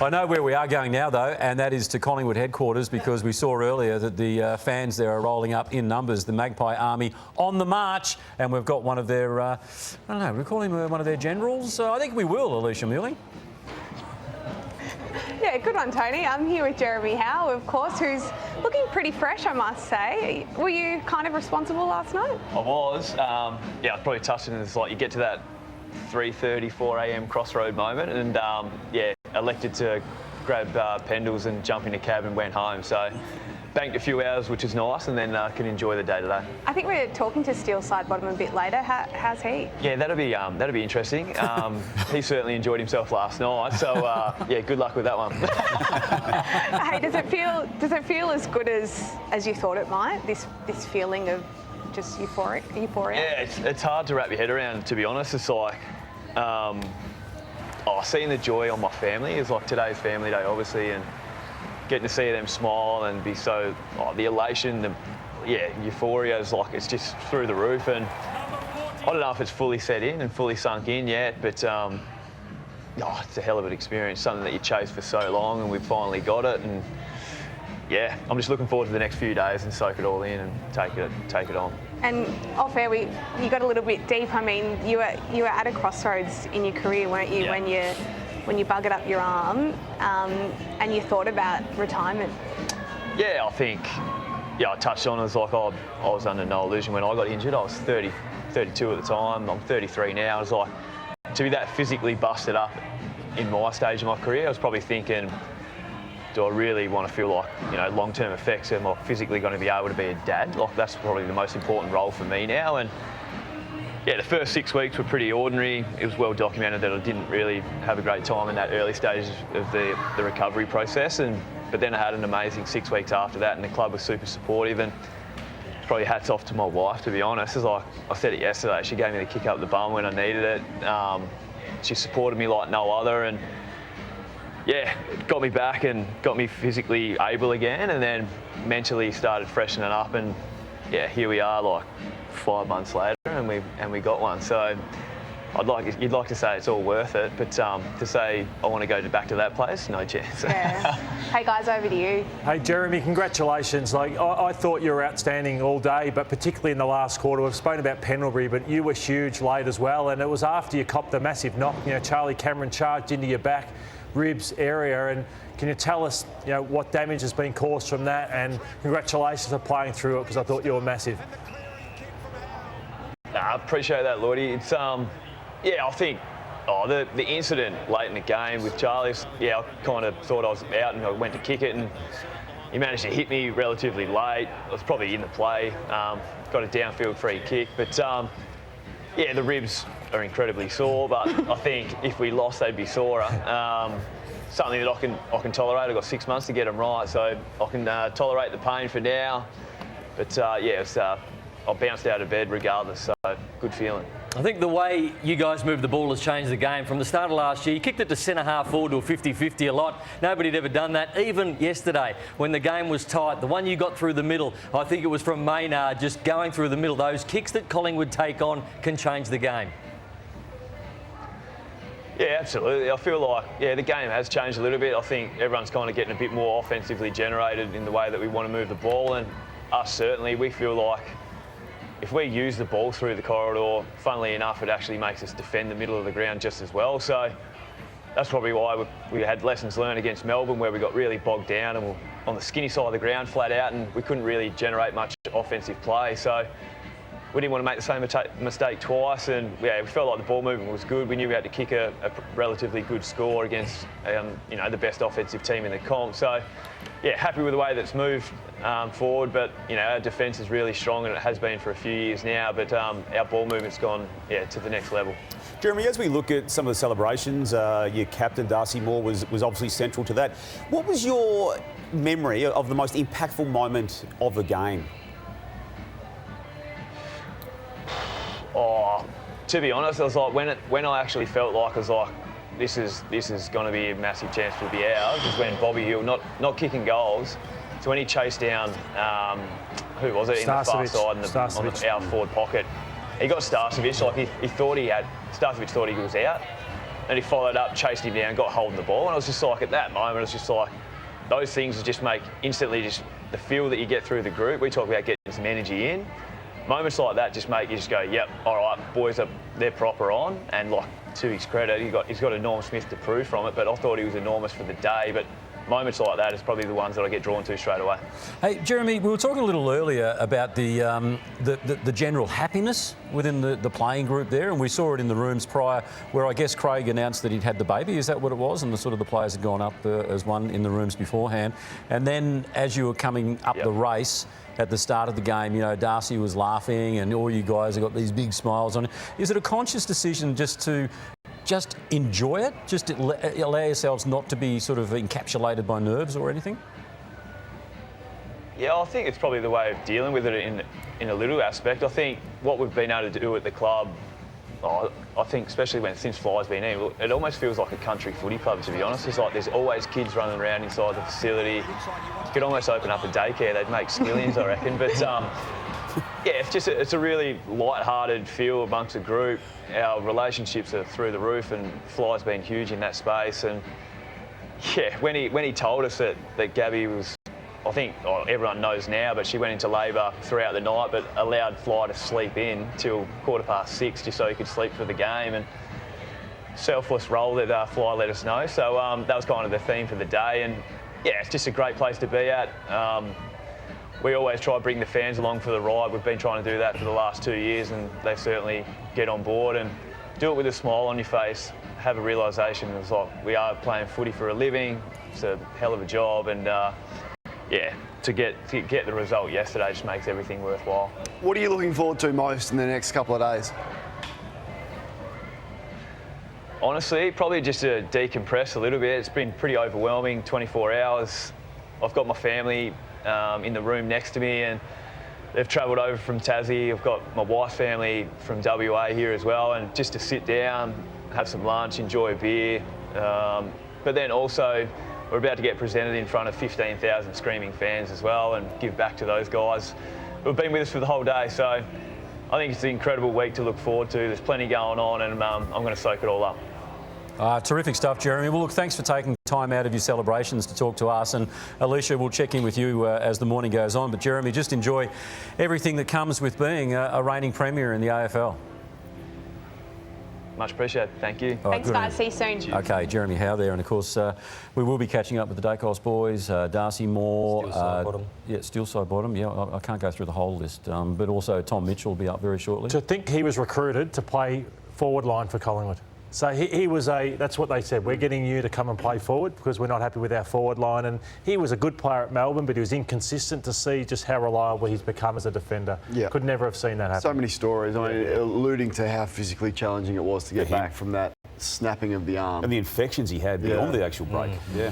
I know where we are going now, though, and that is to Collingwood headquarters, because we saw earlier that the fans there are rolling up in numbers. The Magpie Army on the march, and we've got one of their, I don't know, we call him one of their generals. I think we will, Alicia Mewling. Yeah, good one, Tony. I'm here with Jeremy Howe, of course, who's looking pretty fresh, I must say. Were you kind of responsible last night? I was. Yeah, I probably touched on it. It's like you get to that 3:30, 4 a.m. crossroad moment, and yeah, elected to grab Pendles and jump in a cab and went home. So banked a few hours, which is nice, and then can enjoy the day today. I think we're talking to Steel Sidebottom a bit later. How's he? Yeah, that'll be interesting. He certainly enjoyed himself last night, so yeah, good luck with that one. Hey, does it feel as good as you thought it might? This feeling of just euphoria? Yeah, it's hard to wrap your head around, to be honest. It's like, seeing the joy on my family is like today's family day, obviously, and getting to see them smile and be so, the elation, the euphoria is like, it's just through the roof. And I don't know if it's fully set in and fully sunk in yet, but it's a hell of an experience, something that you chased for so long, and we've finally got it. And yeah, I'm just looking forward to the next few days and soak it all in and take it on. And off air, you got a little bit deep. I mean, you were at a crossroads in your career, weren't you? Yeah. When you buggered up your arm, and you thought about retirement. Yeah, I think. Yeah, I touched on it. It's like I was under no illusion when I got injured. I was 32 at the time. I'm 33 now. I was like, to be that physically busted up in my stage of my career, I was probably thinking, do I really want to feel like, long-term effects? Am I physically going to be able to be a dad? Like, that's probably the most important role for me now. And yeah, the first 6 weeks were pretty ordinary. It was well documented that I didn't really have a great time in that early stage of the recovery process. But then I had an amazing 6 weeks after that, and the club was super supportive. And probably hats off to my wife, to be honest. As I said it yesterday, she gave me the kick up the bum when I needed it. She supported me like no other, and yeah, it got me back and got me physically able again, and then mentally started freshening up, and yeah, here we are like 5 months later, and we got one. So you'd like to say it's all worth it, but to say I want to go back to that place, no chance. Yeah. Hey guys, over to you. Hey Jeremy, congratulations. I thought you were outstanding all day, but particularly in the last quarter. We've spoken about Pendlebury, but you were huge late as well, and it was after you copped the massive knock. Charlie Cameron charged into your back ribs area, and can you tell us what damage has been caused from that? And congratulations for playing through it, because I thought you were massive. I appreciate that, Lloydie. It's yeah, I think the incident late in the game with Charlie, yeah, I kind of thought I was out and I went to kick it, and he managed to hit me relatively late. I was probably in the play, got a downfield free kick, but yeah, the ribs are incredibly sore, but I think if we lost, they'd be sorer. Something that I can tolerate. I've got 6 months to get them right, so I can tolerate the pain for now. But yeah, I bounced out of bed regardless, so good feeling. I think the way you guys move the ball has changed the game. From the start of last year, you kicked it to centre-half forward to a 50-50 a lot. Nobody had ever done that. Even yesterday, when the game was tight, the one you got through the middle, I think it was from Maynard, just going through the middle. Those kicks that Collingwood take on can change the game. Yeah, absolutely. I feel like, yeah, the game has changed a little bit. I think everyone's kind of getting a bit more offensively generated in the way that we want to move the ball, and us certainly, we feel like if we use the ball through the corridor, funnily enough, it actually makes us defend the middle of the ground just as well. So that's probably why we had lessons learned against Melbourne, where we got really bogged down and we were on the skinny side of the ground flat out, and we couldn't really generate much offensive play. So we didn't want to make the same mistake twice, and yeah, we felt like the ball movement was good. We knew we had to kick a relatively good score against the best offensive team in the comp. So yeah, happy with the way that's moved forward, but our defence is really strong, and it has been for a few years now, but our ball movement's gone to the next level. Jeremy, as we look at some of the celebrations, your captain Darcy Moore was obviously central to that. What was your memory of the most impactful moment of the game? Oh, to be honest, I was like, when I actually felt like I was like, this is going to be a massive chance to be ours, is when Bobby Hill, not kicking goals, so when he chased down, who was it, in the far side on the out forward pocket, he got Starcevic, like he thought he had, Starcevic thought he was out, and he followed up, chased him down, got hold of the ball, and I was just like, at that moment, I was just like, those things just make instantly just the feel that you get through the group. We talk about getting some energy in. Moments like that just make you just go, yep, all right, boys, they're proper on. And like, to his credit, he's got a Norm Smith to prove from it, but I thought he was enormous for the day. But moments like that is probably the ones that I get drawn to straight away. Hey, Jeremy, we were talking a little earlier about the general happiness within the playing group there, and we saw it in the rooms prior, where I guess Craig announced that he'd had the baby. Is that what it was? And the players had gone up as one in the rooms beforehand. And then as you were coming up the race at the start of the game, you know, Darcy was laughing and all you guys have got these big smiles on. Is it a conscious decision just to enjoy it, just to allow yourselves not to be sort of encapsulated by nerves or anything? Yeah, I think it's probably the way of dealing with it in a little aspect. I think what we've been able to do at the club, I think especially since Fly's been in, it almost feels like a country footy club, to be honest. It's like there's always kids running around inside the facility. You could almost open up a daycare, they'd make skillions, I reckon. But yeah, it's a really light-hearted feel amongst the group. Our relationships are through the roof, and Fly's been huge in that space. And yeah, when he told us that Gabby was, I think everyone knows now, but she went into labour throughout the night, but allowed Fly to sleep in till 6:15 just so he could sleep for the game. And selfless role that Fly let us know. So that was kind of the theme for the day. And yeah, it's just a great place to be at. We always try to bring the fans along for the ride. We've been trying to do that for the last 2 years, and they certainly get on board and do it with a smile on your face, have a realisation. It's like, we are playing footy for a living. It's a hell of a job, and yeah, to get the result yesterday just makes everything worthwhile. What are you looking forward to most in the next couple of days? Honestly, probably just to decompress a little bit. It's been pretty overwhelming, 24 hours. I've got my family in the room next to me, and they've travelled over from Tassie. I've got my wife's family from WA here as well, and just to sit down, have some lunch, enjoy a beer. But then also, we're about to get presented in front of 15,000 screaming fans as well, and give back to those guys who've been with us for the whole day. So I think it's an incredible week to look forward to. There's plenty going on, and I'm going to soak it all up. Terrific stuff, Jeremy. Well, look, thanks for taking time out of your celebrations to talk to us. And Alicia, we'll check in with you as the morning goes on. But Jeremy, just enjoy everything that comes with being a reigning premier in the AFL. Much appreciated. Thank you. Thanks, guys. See you soon. Cheers. Okay, Jeremy Howe there. And, of course, we will be catching up with the Dacos boys, Darcy Moore. Steelside bottom. Yeah, Steelside bottom. Yeah, I can't go through the whole list. But also Tom Mitchell will be up very shortly. To think he was recruited to play forward line for Collingwood. So he was that's what they said, we're getting you to come and play forward because we're not happy with our forward line. And he was a good player at Melbourne, but he was inconsistent to see just how reliable he's become as a defender. Yeah. Could never have seen that happen. So many stories, I mean, alluding to how physically challenging it was to get back from that snapping of the arm. And the infections he had beyond the actual break. Yeah.